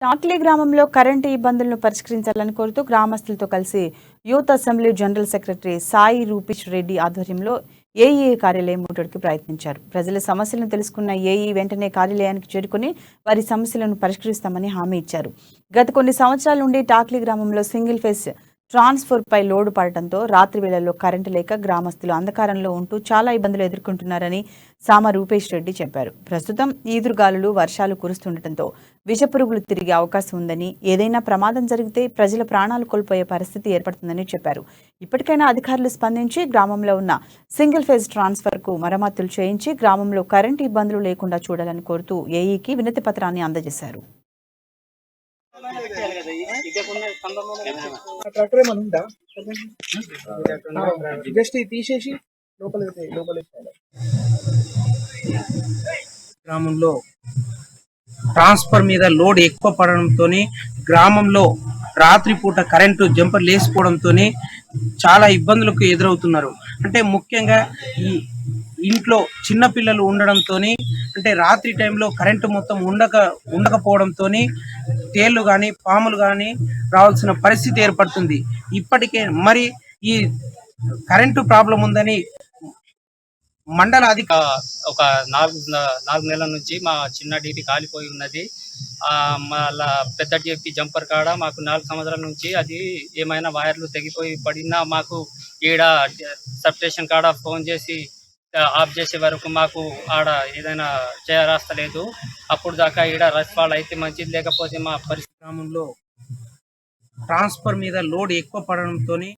టాక్లీ గ్రామంలో కరెంటు ఇబ్బందులను పరిష్కరించాలని కోరుతూ గ్రామస్తులతో కలిసి youth assembly general secretary Sai Rupesh Reddy ఆధ్వర్యంలో ఏఈ కార్యాలయం ముట్టడికి ప్రయత్నించారు. ప్రజల సమస్యలను తెలుసుకున్న ఏఈ వెంటనే కార్యాలయానికి చేరుకుని వారి సమస్యలను పరిష్కరిస్తామని హామీ ఇచ్చారు. గత కొన్ని సంవత్సరాల నుండి టాక్లీ గ్రామంలో సింగిల్ ఫేజ్ ట్రాన్స్ఫర్ పై లోడ్ పడటంతో రాత్రి వేళల్లో కరెంటు లేక గ్రామస్తులు అంధకారంలో ఉంటూ చాలా ఇబ్బందులు ఎదుర్కొంటున్నారని సామ రూపేష్ రెడ్డి చెప్పారు. ప్రస్తుతం ఈదురుగాలులు వర్షాలు కురుస్తుండటంతో విషపురుగులు తిరిగే అవకాశం ఉందని, ఏదైనా ప్రమాదం జరిగితే ప్రజల ప్రాణాలు కోల్పోయే పరిస్థితి ఏర్పడుతుందని చెప్పారు. ఇప్పటికైనా అధికారులు స్పందించి గ్రామంలో ఉన్న సింగిల్ ఫేజ్ ట్రాన్స్ఫర్ కు మరమ్మతులు చేయించి గ్రామంలో కరెంటు ఇబ్బందులు లేకుండా చూడాలని కోరుతూ ఏఈకి వినతి పత్రాన్ని అందజేశారు. గ్రామంలో ట్రాన్స్ఫర్ మీద లోడ్ ఎక్కువ పడడంతో గ్రామంలో రాత్రిపూట కరెంటు జంపర్ లేసిపోవడంతో చాలా ఇబ్బందులకు ఎదురవుతున్నారు. అంటే ముఖ్యంగా ఈ ఇంట్లో చిన్నపిల్లలు ఉండడంతో అంటే రాత్రి టైంలో కరెంటు మొత్తం ఉండకపోవడంతో తేళ్లు కానీ పాములు కానీ రావాల్సిన పరిస్థితి ఏర్పడుతుంది. ఇప్పటికే మరి ఈ కరెంటు ప్రాబ్లం ఉందని మండల ఒక నాలుగు నెలల నుంచి మా చిన్న డీపీ కాలిపోయి ఉన్నది. మళ్ళా పెద్ద డీపీ జంపర్ కాడ మాకు 4 సంవత్సరాల నుంచి అది ఏమైనా వైర్లు తెగిపోయి పడినా మాకు ఈడ సబ్ స్టేషన్ కాడ ఫోన్ చేసి ఆఫ్ చేసే వరకు మాకు ఆడ ఏదైనా చేయరాస్తలేదు. అప్పుడు దాకా ఈడ రెస్పాండ్ అయితే మంచిది, లేకపోతే మా పరిస్థితి. గ్రామంలో ట్రాన్స్ఫర్ మీద లోడ్ ఎక్కువ పడడంతో